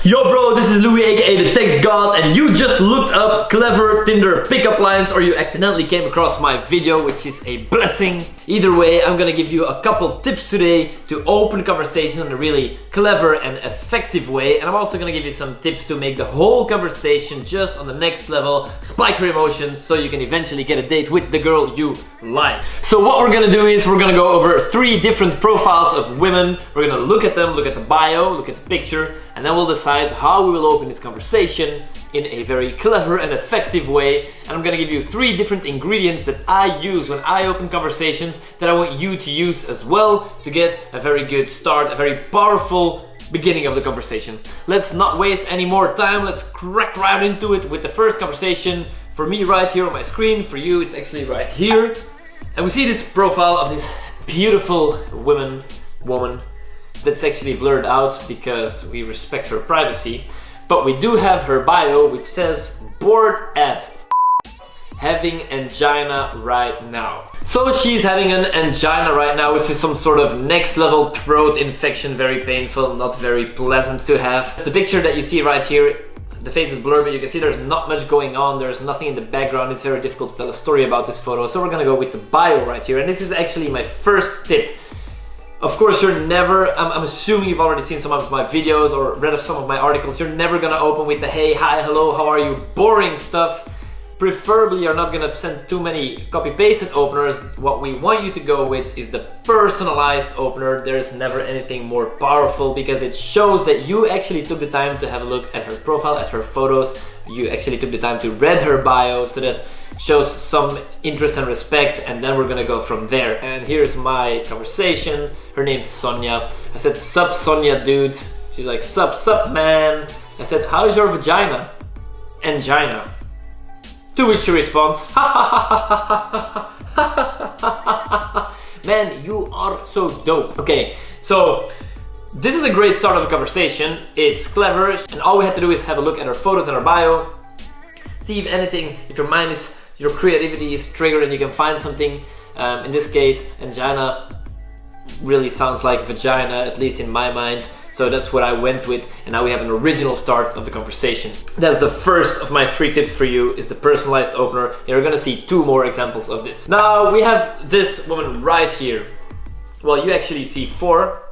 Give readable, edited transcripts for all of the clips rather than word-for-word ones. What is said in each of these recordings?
Yo bro, this is Louis aka the TextGod, and you just looked up clever Tinder pickup lines, or you accidentally came across my video, which is a blessing. Either way, I'm gonna give you a couple tips today to open conversation in a really clever and effective way, and I'm also gonna give you some tips to make the whole conversation just on the next level, spike your emotions, so you can eventually get a date with the girl you like. So what we're gonna do is we're gonna go over 3 different profiles of women. We're gonna look at them, look at the bio, look at the picture, and then we'll decide how we will open this conversation in a very clever and effective way. And I'm gonna give you 3 different ingredients that I use when I open conversations that I want you to use as well to get a very good start, a very powerful beginning of the conversation. Let's not waste any more time. Let's crack right into it with the first conversation. For me right here on my screen, for you it's actually right here. And we see this profile of this beautiful woman that's actually blurred out because we respect her privacy. But we do have her bio, which says bored as having angina right now. So she's having an angina right now, which is some sort of next level throat infection, very painful, not very pleasant to have. The picture that you see right here, the face is blurred, but you can see there's not much going on, there's nothing in the background, it's very difficult to tell a story about this photo. So we're gonna go with the bio right here, and this is actually my first tip. Of course, you're never, I'm assuming you've already seen some of my videos or read some of my articles, you're never gonna open with the hey, hi, hello, how are you, boring stuff. Preferably, you're not gonna send too many copy-pasted openers. What we want you to go with is the personalized opener. There's never anything more powerful because it shows that you actually took the time to have a look at her profile, at her photos. You actually took the time to read her bio, so that shows some interest and respect, and then we're gonna go from there. And here's my conversation. Her name's Sonia. I said, sup Sonia dude. She's like, sup man. I said, how's your vagina? Angina. To which she responds, man, you are so dope. Okay, so this is a great start of a conversation. It's clever, and all we have to do is have a look at her photos and her bio, see if anything, if your creativity is triggered and you can find something. In this case, angina really sounds like vagina, at least in my mind. So that's what I went with, and now we have an original start of the conversation. That's the first of my 3 tips for you, is the personalized opener. You're gonna see 2 more examples of this. Now we have this woman right here. Well, you actually see 4.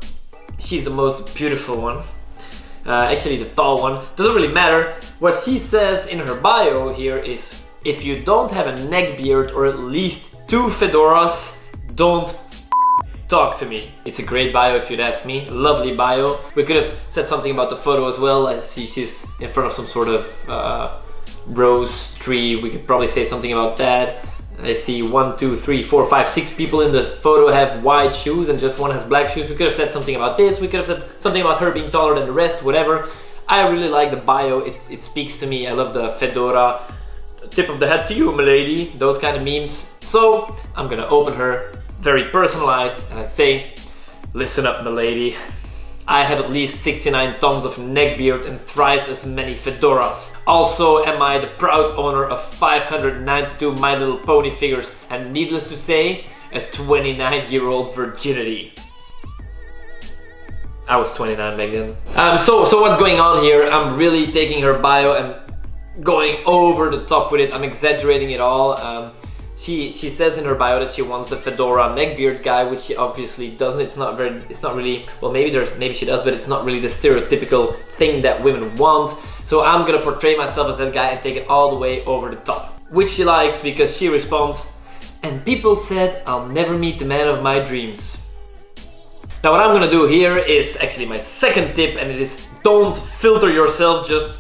She's the most beautiful one. Actually the tall one. Doesn't really matter. What she says in her bio here is, if you don't have a neck beard or at least 2 fedoras, don't talk to me. It's a great bio if you'd ask me. Lovely bio. We could have said something about the photo as well. I see she's in front of some sort of rose tree. We could probably say something about that. I see 1, 2, 3, 4, 5, 6 people in the photo have white shoes and just one has black shoes. We could have said something about this. We could have said something about her being taller than the rest, whatever. I really like the bio. It speaks to me. I love the fedora. Tip of the hat to you, milady. Those kind of memes. So I'm gonna open her, very personalized, and I say, listen up, milady. I have at least 69 tons of neckbeard and thrice as many fedoras. Also am I the proud owner of 592 My Little Pony figures, and needless to say, a 29-year-old virginity. I was 29 back then. So what's going on here? I'm really taking her bio and going over the top with it. I'm exaggerating it all. She says in her bio that she wants the fedora neckbeard guy, which she obviously doesn't. It's not really, well, maybe she does, but it's not really the stereotypical thing that women want. So I'm gonna portray myself as that guy and take it all the way over the top, which she likes because she responds, and people said I'll never meet the man of my dreams. Now what I'm gonna do here is actually my second tip, and it is, don't filter yourself, just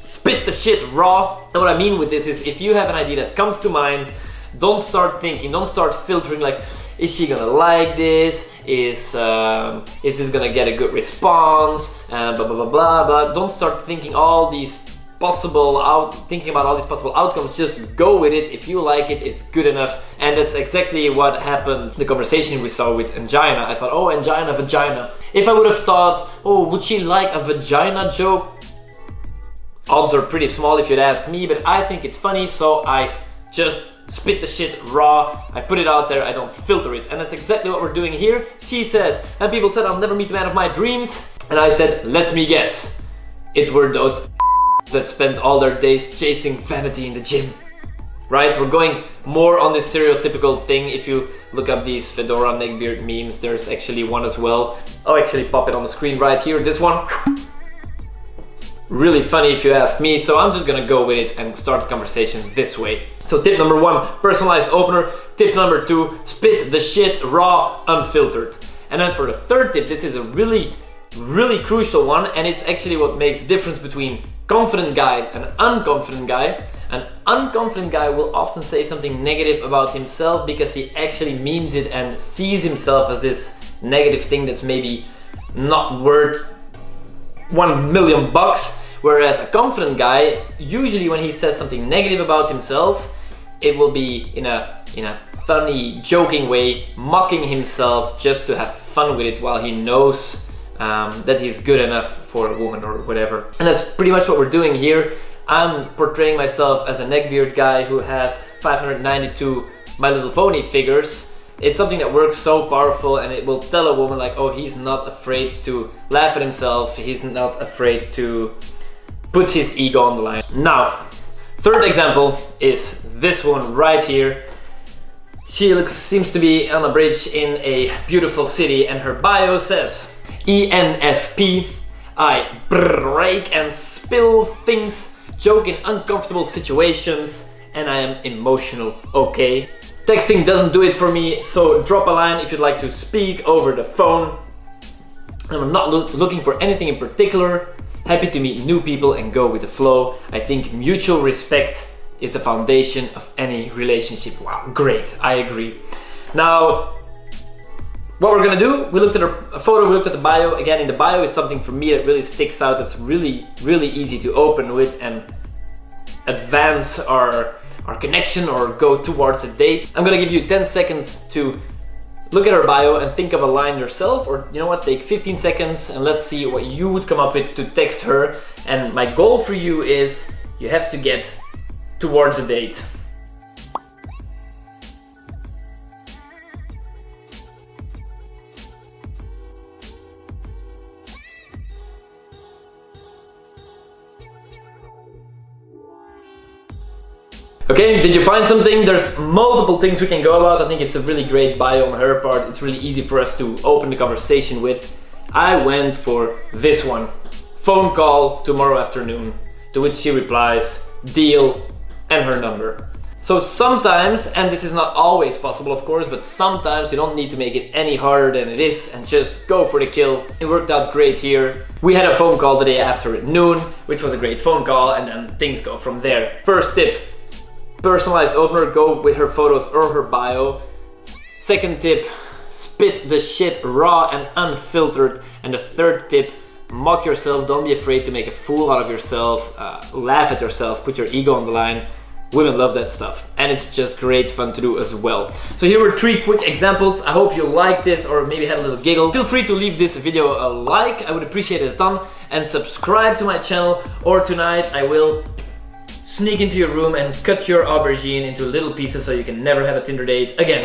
spit the shit raw. And what I mean with this is, if you have an idea that comes to mind, don't start thinking, don't start filtering like, is she gonna like this? Is this gonna get a good response? Blah blah blah blah blah. Don't start thinking all these possible outcomes. Just go with it. If you like it, it's good enough. And that's exactly what happened. The conversation we saw with angina. I thought, oh, angina, vagina. If I would have thought, oh, would she like a vagina joke? Odds are pretty small if you'd ask me, but I think it's funny, so I just spit the shit raw. I put it out there, I don't filter it. And that's exactly what we're doing here. She says, and people said I'll never meet the man of my dreams. And I said, let me guess. it were those that spent all their days chasing vanity in the gym. Right? We're going more on this stereotypical thing. If you look up these fedora neckbeard memes, there's actually one as well. I'll actually pop it on the screen right here. This one. Really funny if you ask me, so I'm just gonna go with it and start the conversation this way. So tip number 1, personalized opener. Tip number 2, spit the shit raw, unfiltered. And then for the third tip, this is a really crucial one, and it's actually what makes the difference between confident guys and unconfident guy. An unconfident guy will often say something negative about himself because he actually means it and sees himself as this negative thing that's maybe not worth $1 million bucks. Whereas a confident guy, usually when he says something negative about himself, it will be in a funny, joking way, mocking himself just to have fun with it while he knows that he's good enough for a woman or whatever. And that's pretty much what we're doing here. I'm portraying myself as a neckbeard guy who has 592 My Little Pony figures. It's something that works so powerful, and it will tell a woman like, oh, he's not afraid to laugh at himself, he's not afraid to put his ego on the line. Now, third example is this one right here. She seems to be on a bridge in a beautiful city, and her bio says, ENFP, I break and spill things, joke in uncomfortable situations, and I am emotional, okay? Texting doesn't do it for me, so drop a line if you'd like to speak over the phone. I'm not looking for anything in particular. Happy to meet new people and go with the flow. I think mutual respect is the foundation of any relationship. Wow, great, I agree. Now, what we're gonna do, we looked at a photo, we looked at the bio. Again, in the bio is something for me that really sticks out, that's really easy to open with and advance our connection or go towards a date. I'm gonna give you 10 seconds to look at her bio and think of a line yourself, or you know what, take 15 seconds and let's see what you would come up with to text her. And my goal for you is you have to get towards a date. Okay, did you find something? There's multiple things we can go about. I think it's a really great bio on her part. It's really easy for us to open the conversation with. I went for this one. Phone call tomorrow afternoon. To which she replies, deal, and her number. So sometimes, and this is not always possible of course, but sometimes you don't need to make it any harder than it is and just go for the kill. It worked out great here. We had a phone call the day after at noon, which was a great phone call, and then things go from there. First tip. Personalized opener, go with her photos or her bio. Second tip, spit the shit raw and unfiltered. And the third tip, mock yourself, don't be afraid to make a fool out of yourself, laugh at yourself, put your ego on the line. Women love that stuff, and it's just great fun to do as well. So here were 3 quick examples. I hope you liked this or maybe had a little giggle. Feel free to leave this video a like, I would appreciate it a ton, and subscribe to my channel, or tonight I will sneak into your room and cut your aubergine into little pieces so you can never have a Tinder date again.